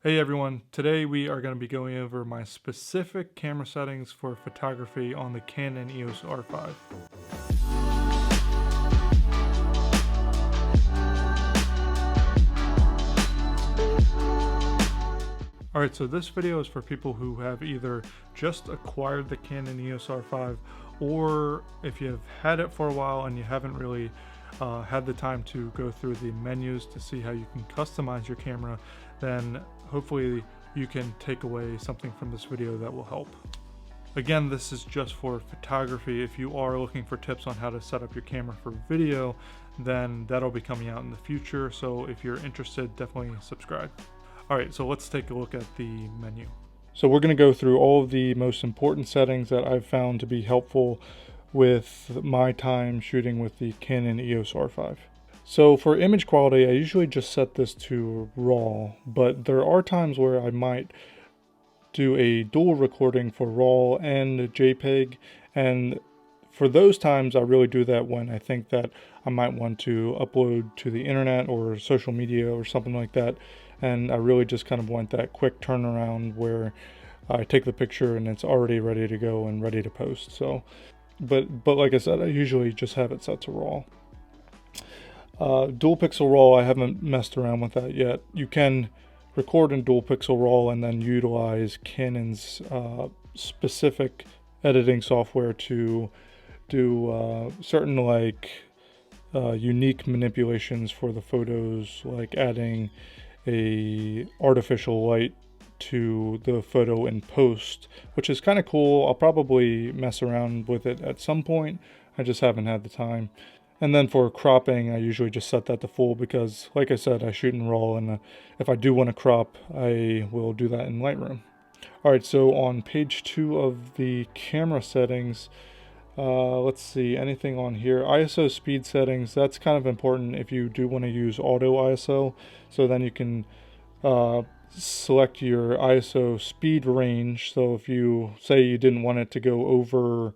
Hey everyone, today we are going to be going over my specific camera settings for photography on the Canon EOS R5. Alright, so this video is for people who have either just acquired the Canon EOS R5 or if you've had it for a while and you haven't really had the time to go through the menus to see how you can customize your camera, then hopefully you can take away something from this video that will help. Again, this is just for photography. If you are looking for tips on how to set up your camera for video, then that'll be coming out in the future. So if you're interested, definitely subscribe. All right, so let's take a look at the menu. So we're going to go through all of the most important settings that I've found to be helpful with my time shooting with the Canon EOS R5. So for image quality, I usually just set this to RAW, but there are times where I might do a dual recording for RAW and JPEG, and for those times I really do that when I think that I might want to upload to the internet or social media or something like that, and I really just kind of want that quick turnaround where I take the picture and it's already ready to go and ready to post. So but like I said, I usually just have it set to RAW. Dual pixel RAW, I haven't messed around with that yet. You can record in dual pixel RAW and then utilize Canon's specific editing software to do certain unique manipulations for the photos, like adding a artificial light to the photo in post, which is kind of cool. I'll probably mess around with it at some point. I just haven't had the time. And then for cropping, I usually just set that to full because, like I said, I shoot in RAW, and if I do want to crop, I will do that in Lightroom. All right, so on page 2 of the camera settings, let's see, anything on here. ISO speed settings, that's kind of important if you do want to use auto ISO. So then you can select your ISO speed range. So if you say you didn't want it to go over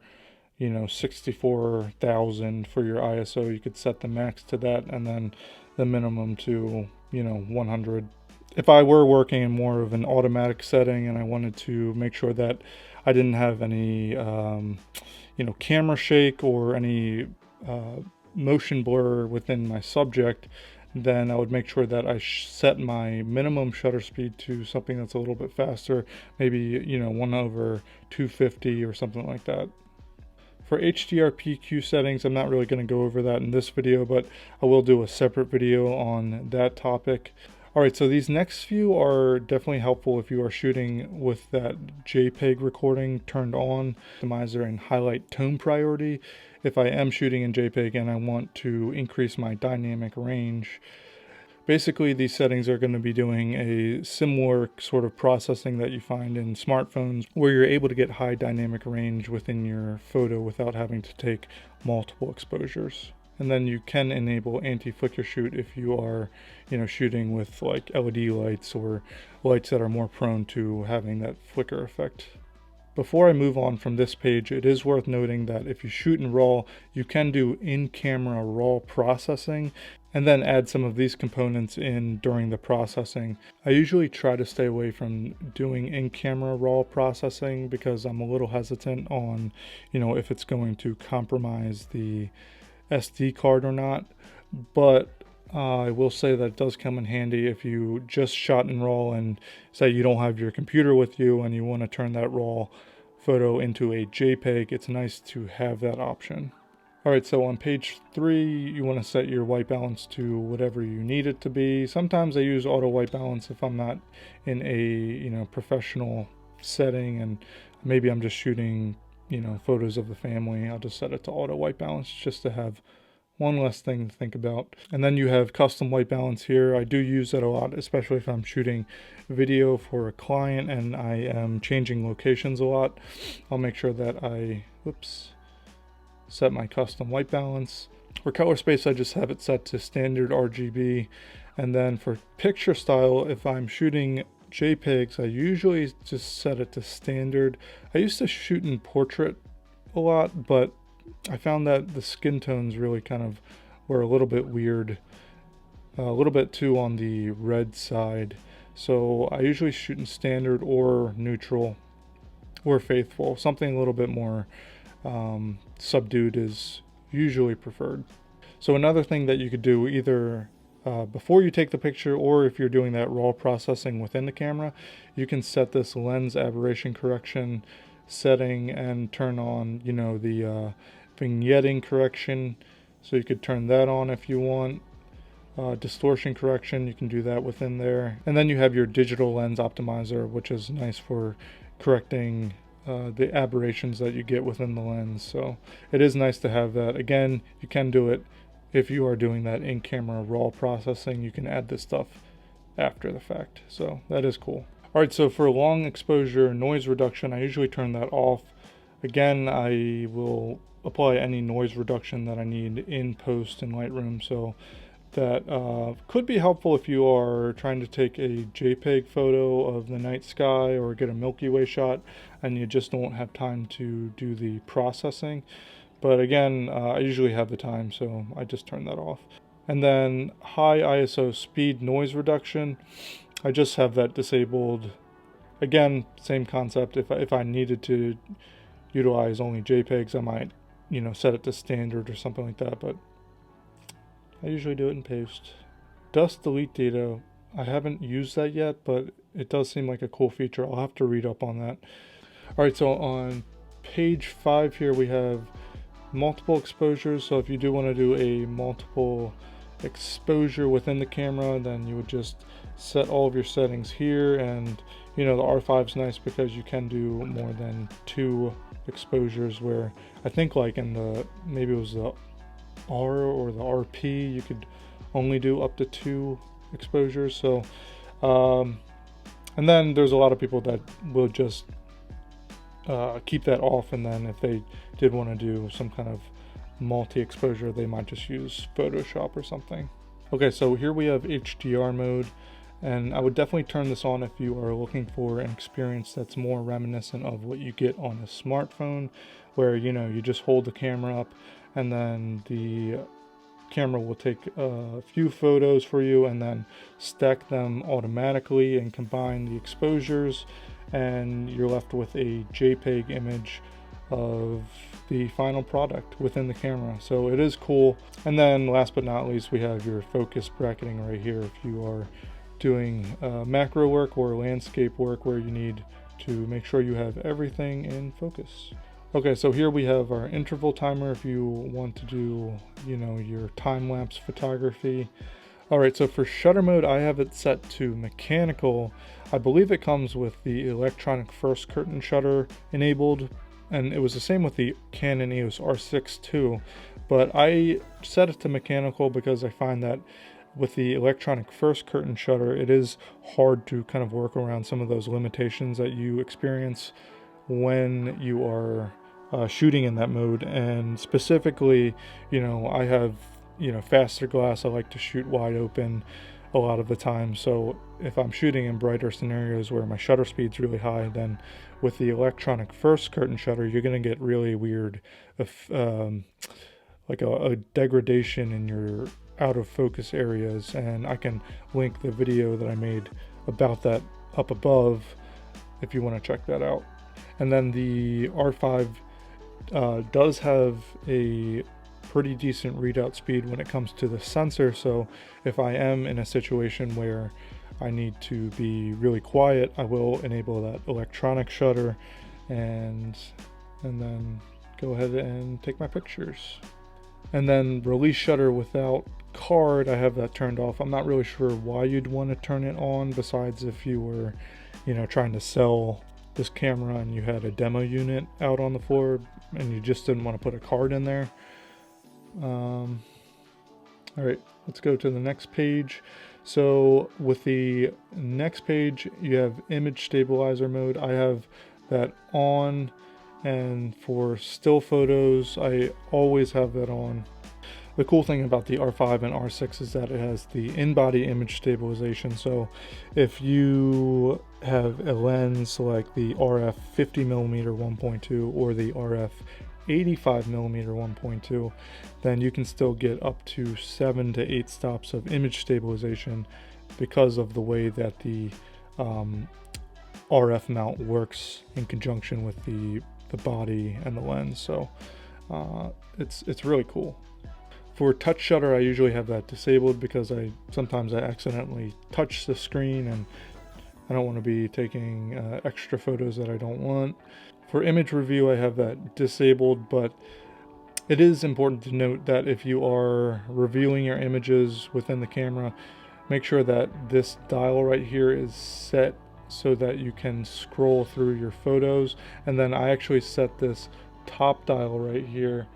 64,000 for your ISO, you could set the max to that and then the minimum to 100. If I were working in more of an automatic setting and I wanted to make sure that I didn't have any camera shake or any motion blur within my subject, then I would make sure that I set my minimum shutter speed to something that's a little bit faster, maybe 1/250 or something like that. For HDR PQ settings, I'm not really going to go over that in this video, but I will do a separate video on that topic. Alright, so these next few are definitely helpful if you are shooting with that JPEG recording turned on. Optimizer and highlight tone priority. If I am shooting in JPEG and I want to increase my dynamic range, basically these settings are going to be doing a similar sort of processing that you find in smartphones, where you're able to get high dynamic range within your photo without having to take multiple exposures. And then you can enable anti-flicker shoot if you are, shooting with like LED lights or lights that are more prone to having that flicker effect. Before I move on from this page, it is worth noting that if you shoot in RAW, you can do in-camera RAW processing and then add some of these components in during the processing. I usually try to stay away from doing in-camera RAW processing because I'm a little hesitant on, if it's going to compromise the SD card or not, but I will say that it does come in handy if you just shot in RAW and say you don't have your computer with you and you want to turn that RAW photo into a JPEG. It's nice to have that option. Alright, so on page 3, you want to set your white balance to whatever you need it to be. Sometimes I use auto white balance if I'm not in a professional setting and maybe I'm just shooting photos of the family. I'll just set it to auto white balance just to have one less thing to think about. And then you have custom white balance here. I do use that a lot, especially if I'm shooting video for a client and I am changing locations a lot. I'll make sure that I set my custom white balance. For color space, I just have it set to standard RGB. And then for picture style, if I'm shooting JPEGs, I usually just set it to standard. I used to shoot in portrait a lot, but I found that the skin tones really kind of were a little bit weird, a little bit too on the red side. So I usually shoot in standard or neutral or faithful. Something a little bit more subdued is usually preferred. So another thing that you could do either before you take the picture, or if you're doing that raw processing within the camera, you can set this lens aberration correction setting and turn on, you know, the vignetting correction. So you could turn that on if you want. Distortion correction, you can do that within there. And then you have your digital lens optimizer, which is nice for correcting the aberrations that you get within the lens. So it is nice to have that. Again, you can do it if you are doing that in-camera raw processing. You can add this stuff after the fact. So that is cool. All right, so for long exposure noise reduction, I usually turn that off. Again, I will apply any noise reduction that I need in post in Lightroom. So that could be helpful if you are trying to take a JPEG photo of the night sky or get a Milky Way shot and you just don't have time to do the processing. But again, I usually have the time, so I just turn that off. And then high ISO speed noise reduction, I just have that disabled. Again, same concept. If I needed to utilize only JPEGs, I might, you know, set it to standard or something like that, but I usually do it in post. Dust delete data, I haven't used that yet, but it does seem like a cool feature. I'll have to read up on that. All right, so on page 5 here, we have multiple exposures. So if you do want to do a multiple exposure within the camera, then you would just set all of your settings here. And you know, the R5 is nice because you can do more than 2 exposures, where I think like in the, maybe it was the R or the RP, you could only do up to 2 exposures. So and then there's a lot of people that will just keep that off, and then if they did want to do some kind of multi-exposure, they might just use Photoshop or something. Okay, so here we have HDR mode, and I would definitely turn this on if you are looking for an experience that's more reminiscent of what you get on a smartphone, where, you know, you just hold the camera up and then the camera will take a few photos for you and then stack them automatically and combine the exposures, and you're left with a JPEG image of the final product within the camera. So it is cool. And then last but not least, we have your focus bracketing right here if you are doing macro work or landscape work where you need to make sure you have everything in focus. Okay, so here we have our interval timer if you want to do, you know, your time-lapse photography. All right, so for shutter mode, I have it set to mechanical. I believe it comes with the electronic first curtain shutter enabled, and it was the same with the Canon EOS R6 too, but I set it to mechanical because I find that with the electronic first curtain shutter, it is hard to kind of work around some of those limitations that you experience when you are shooting in that mode. And specifically, you know, I have, you know, faster glass. I like to shoot wide open a lot of the time. So if I'm shooting in brighter scenarios where my shutter speed's really high, then with the electronic first curtain shutter, you're going to get really weird, like a degradation in your out of focus areas. And I can link the video that I made about that up above if you want to check that out. And then the R5 does have a pretty decent readout speed when it comes to the sensor. So if I am in a situation where I need to be really quiet, I will enable that electronic shutter and then go ahead and take my pictures. And then release shutter without card, I have that turned off. I'm not really sure why you'd want to turn it on, besides if you were, you know, trying to sell this camera and you had a demo unit out on the floor and you just didn't want to put a card in there. All right, let's go to the next page. So with the next page, you have image stabilizer mode. I have that on, and for still photos, I always have that on. The cool thing about the R5 and R6 is that it has the in-body image stabilization. So if you have a lens like the RF 50mm 1.2 or the RF 85mm 1.2, then you can still get up to 7 to 8 stops of image stabilization because of the way that the RF mount works in conjunction with the body and the lens. So it's really cool. For touch shutter, I usually have that disabled because sometimes I accidentally touch the screen and I don't want to be taking extra photos that I don't want. For image review, I have that disabled, but it is important to note that if you are reviewing your images within the camera, make sure that this dial right here is set so that you can scroll through your photos. And then I actually set this top dial right here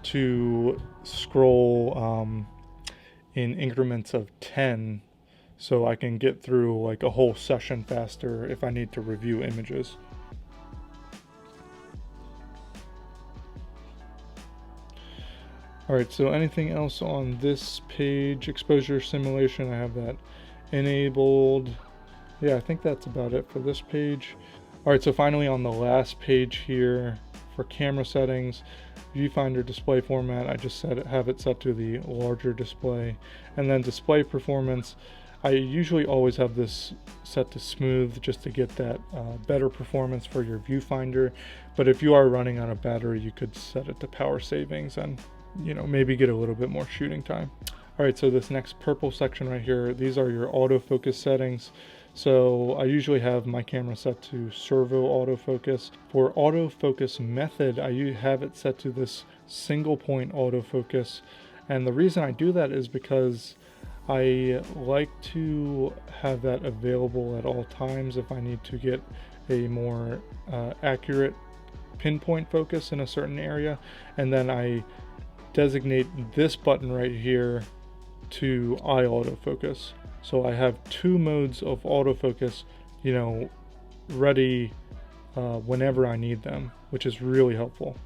to scroll in increments of 10, so I can get through like a whole session faster if I need to review images. Alright, so anything else on this page? Exposure simulation, I have that enabled. Yeah, I think that's about it for this page. Alright, so finally on the last page here, for camera settings, viewfinder display format, I just have it set to the larger display. And then display performance, I usually always have this set to smooth just to get that better performance for your viewfinder. But if you are running on a battery, you could set it to power savings and, you know, maybe get a little bit more shooting time. Alright, so this next purple section right here, these are your autofocus settings. So I usually have my camera set to servo autofocus. For autofocus method, I have it set to this single point autofocus. And the reason I do that is because I like to have that available at all times if I need to get a more accurate pinpoint focus in a certain area. And then I designate this button right here to eye autofocus. So I have two modes of autofocus, you know, ready whenever I need them, which is really helpful.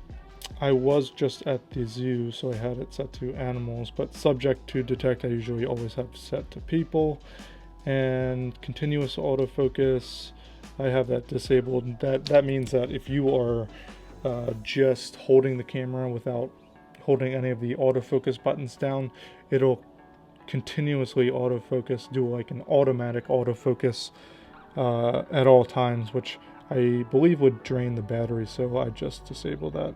I was just at the zoo, so I had it set to animals, but subject to detect I usually always have set to people. And continuous autofocus, I have that disabled. That means that if you are just holding the camera without holding any of the autofocus buttons down, it'll continuously autofocus, do like an automatic autofocus at all times, which I believe would drain the battery, so I just disabled that.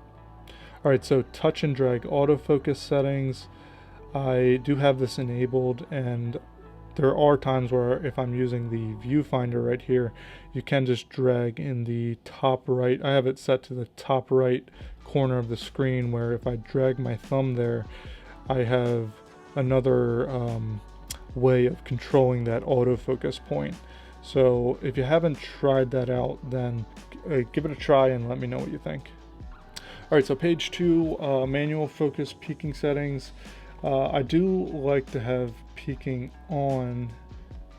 Alright, so touch and drag autofocus settings, I do have this enabled, and there are times where if I'm using the viewfinder right here, you can just drag in the top right. I have it set to the top right corner of the screen, where if I drag my thumb there, I have another way of controlling that autofocus point. So if you haven't tried that out, then give it a try and let me know what you think. Alright, so page 2, manual focus peaking settings. I do like to have peaking on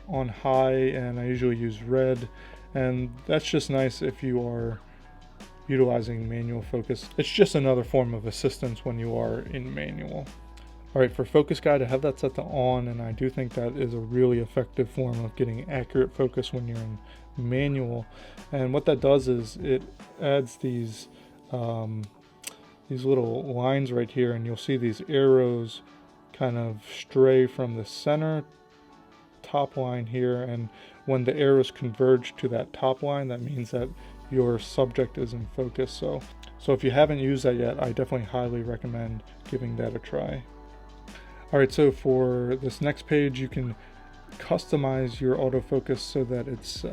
high, and I usually use red, and that's just nice if you are utilizing manual focus. It's just another form of assistance when you are in manual. Alright, for focus guide, I have that set to on, and I do think that is a really effective form of getting accurate focus when you're in manual. And what that does is it adds these little lines right here, and you'll see these arrows kind of stray from the center top line here, and when the arrows converge to that top line, that means that your subject is in focus. So if you haven't used that yet, I definitely highly recommend giving that a try. Alright, so for this next page, you can customize your autofocus so that it's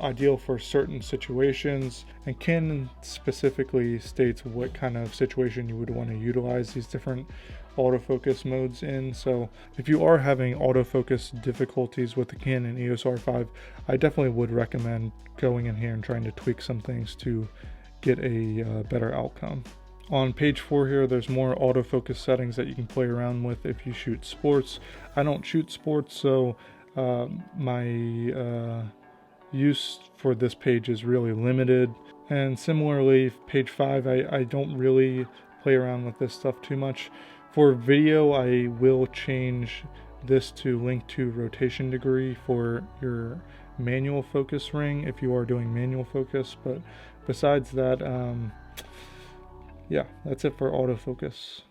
ideal for certain situations, and Canon specifically states what kind of situation you would want to utilize these different autofocus modes in. So if you are having autofocus difficulties with the Canon EOS R5, I definitely would recommend going in here and trying to tweak some things to get a better outcome. On page 4 here, there's more autofocus settings that you can play around with if you shoot sports. I don't shoot sports, so my use for this page is really limited. And similarly, page 5, I don't really play around with this stuff too much. For video, I will change this to link to rotation degree for your manual focus ring if you are doing manual focus, but besides that, yeah, that's it for autofocus.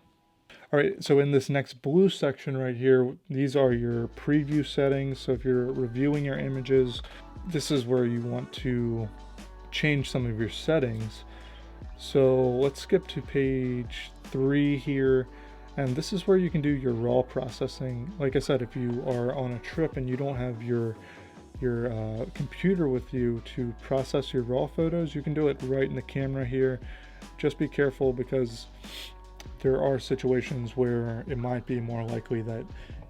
All right, so in this next blue section right here, these are your preview settings. So if you're reviewing your images, this is where you want to change some of your settings. So let's skip to page 3 here. And this is where you can do your raw processing. Like I said, if you are on a trip and you don't have your computer with you to process your raw photos, you can do it right in the camera here. Just be careful, because there are situations where it might be more likely that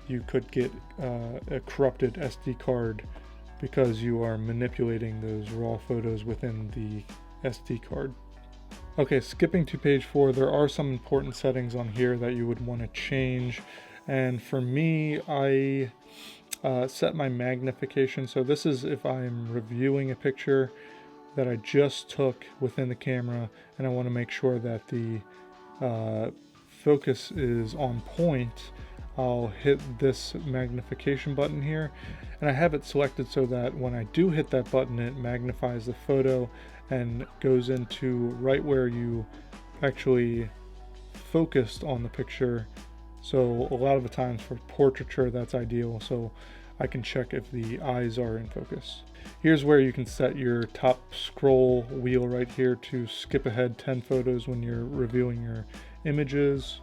you could get a corrupted SD card because you are manipulating those raw photos within the SD card. Okay, skipping to page 4, there are some important settings on here that you would want to change. And for me, I set my magnification. So this is if I'm reviewing a picture that I just took within the camera and I want to make sure that the focus is on point, I'll hit this magnification button here, and I have it selected so that when I do hit that button, it magnifies the photo and goes into right where you actually focused on the picture. So a lot of the times for portraiture, that's ideal, so I can check if the eyes are in focus. Here's where you can set your top scroll wheel right here to skip ahead 10 photos when you're reviewing your images.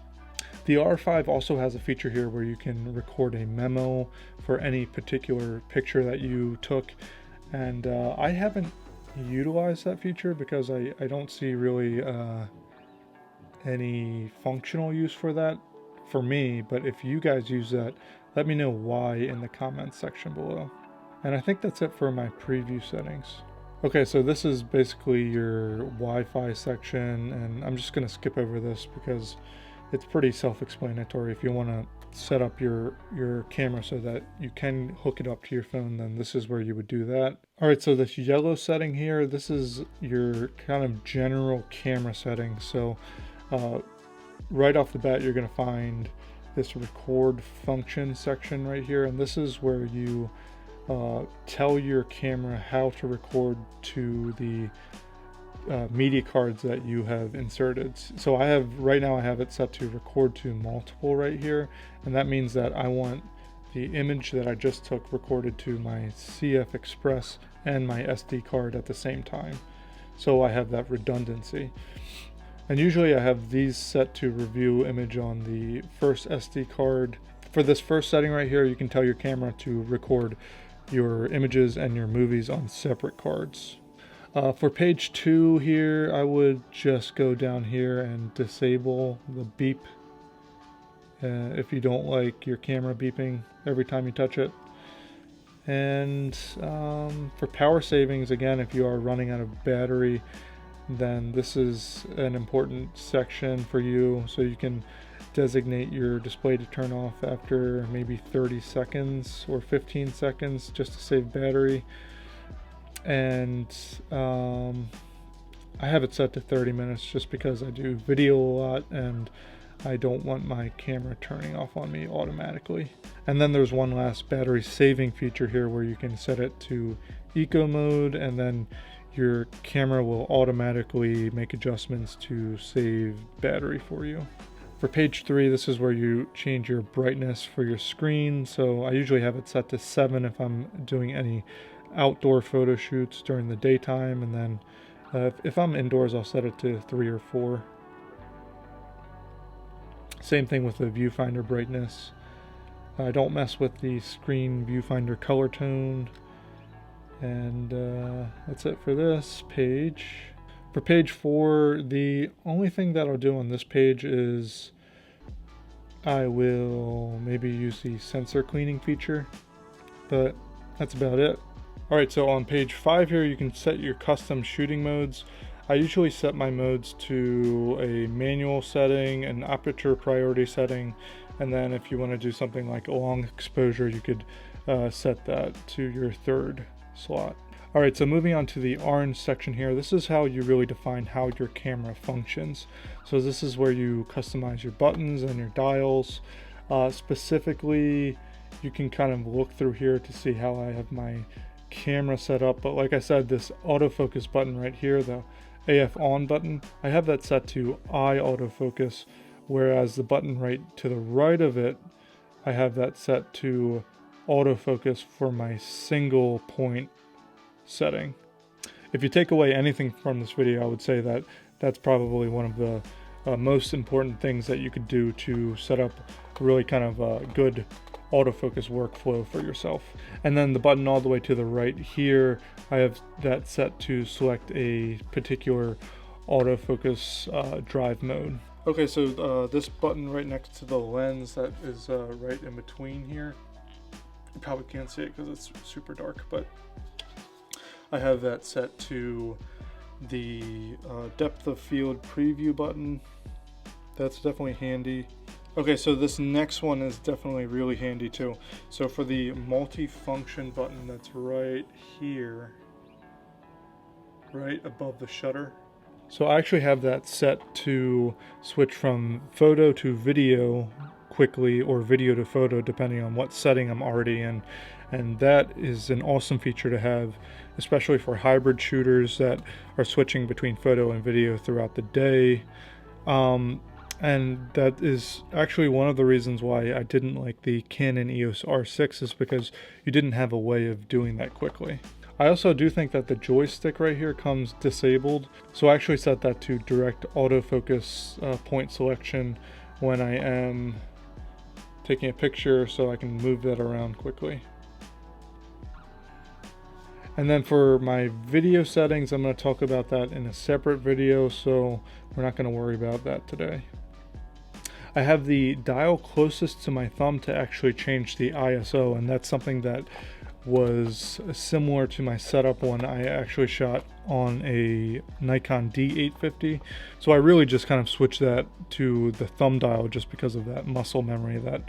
The R5 also has a feature here where you can record a memo for any particular picture that you took, and I haven't utilized that feature because I don't see really any functional use for that for me, but if you guys use that, let me know why in the comments section below. And I think that's it for my preview settings. Okay, so this is basically your Wi-Fi section, and I'm just going to skip over this because it's pretty self-explanatory. If you want to set up your camera so that you can hook it up to your phone, then this is where you would do that. All right, so this yellow setting here, this is your kind of general camera setting. So right off the bat, you're going to find this record function section right here, and this is where you tell your camera how to record to the media cards that you have inserted. So right now I have it set to record to multiple right here, and that means that I want the image that I just took recorded to my CF Express and my SD card at the same time. So I have that redundancy. And usually I have these set to review image on the first SD card. For this first setting right here, you can tell your camera to record your images and your movies on separate cards. For page 2 here, I would just go down here and disable the beep if you don't like your camera beeping every time you touch it. And for power savings, again, if you are running out of battery, then this is an important section for you. So you can designate your display to turn off after maybe 30 seconds or 15 seconds just to save battery. And I have it set to 30 minutes just because I do video a lot and I don't want my camera turning off on me automatically. And then there's one last battery saving feature here where you can set it to eco mode, and then your camera will automatically make adjustments to save battery for you. For page 3, this is where you change your brightness for your screen. So I usually have it set to 7 if I'm doing any outdoor photo shoots during the daytime, and then if I'm indoors, I'll set it to 3 or 4. Same thing with the viewfinder brightness. I don't mess with the screen viewfinder color tone. And that's it for this page. For page 4, the only thing that I'll do on this page is I will maybe use the sensor cleaning feature, but that's about it. Alright, so on page 5 here, you can set your custom shooting modes. I usually set my modes to a manual setting, an aperture priority setting, and then if you want to do something like long exposure, you could set that to your 3rd slot. Alright, so moving on to the orange section here, this is how you really define how your camera functions. So this is where you customize your buttons and your dials. Specifically, you can kind of look through here to see how I have my camera set up, but like I said, this autofocus button right here, the AF on button, I have that set to eye autofocus, whereas the button right to the right of it, I have that set to autofocus for my single point setting. If you take away anything from this video, I would say that that's probably one of the most important things that you could do to set up a really kind of good autofocus workflow for yourself. And then the button all the way to the right here, I have that set to select a particular autofocus drive mode. Okay, so this button right next to the lens that is right in between here, you probably can't see it because it's super dark, but I have that set to the depth of field preview button. That's definitely handy. Okay, so this next one is definitely really handy too. So for the multi-function button that's right here, right above the shutter. So I actually have that set to switch from photo to video quickly, or video to photo, depending on what setting I'm already in. And that is an awesome feature to have, especially for hybrid shooters that are switching between photo and video throughout the day. And that is actually one of the reasons why I didn't like the Canon EOS R6, is because you didn't have a way of doing that quickly. I also do think that the joystick right here comes disabled, so I actually set that to direct autofocus point selection when I am taking a picture, so I can move that around quickly. And then for my video settings, I'm going to talk about that in a separate video, so we're not going to worry about that today. I have the dial closest to my thumb to actually change the ISO, and that's something that was similar to my setup when I actually shot on a Nikon D850. So I really just kind of switched that to the thumb dial just because of that muscle memory that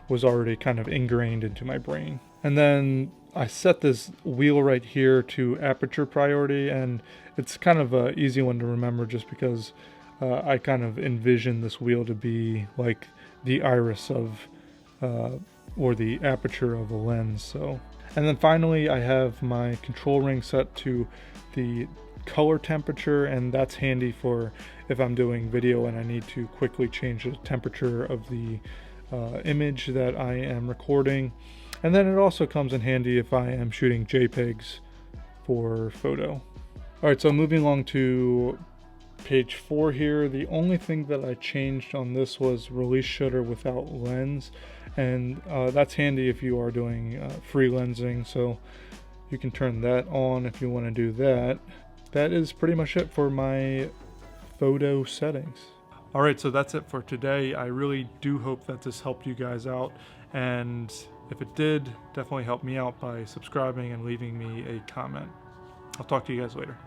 was already kind of ingrained into my brain. And then I set this wheel right here to Aperture Priority, and it's kind of an easy one to remember just because I kind of envision this wheel to be like the iris of, or the aperture of a lens. So, and then finally I have my control ring set to the color temperature, and that's handy for if I'm doing video and I need to quickly change the temperature of the image that I am recording. And then it also comes in handy if I am shooting JPEGs for photo. Alright, so moving along to page 4 here, the only thing that I changed on this was release shutter without lens, and that's handy if you are doing free lensing, so you can turn that on if you want to do that. That is pretty much it for my photo settings. Alright, so that's it for today. I really do hope that this helped you guys out, and if it did, definitely help me out by subscribing and leaving me a comment. I'll talk to you guys later.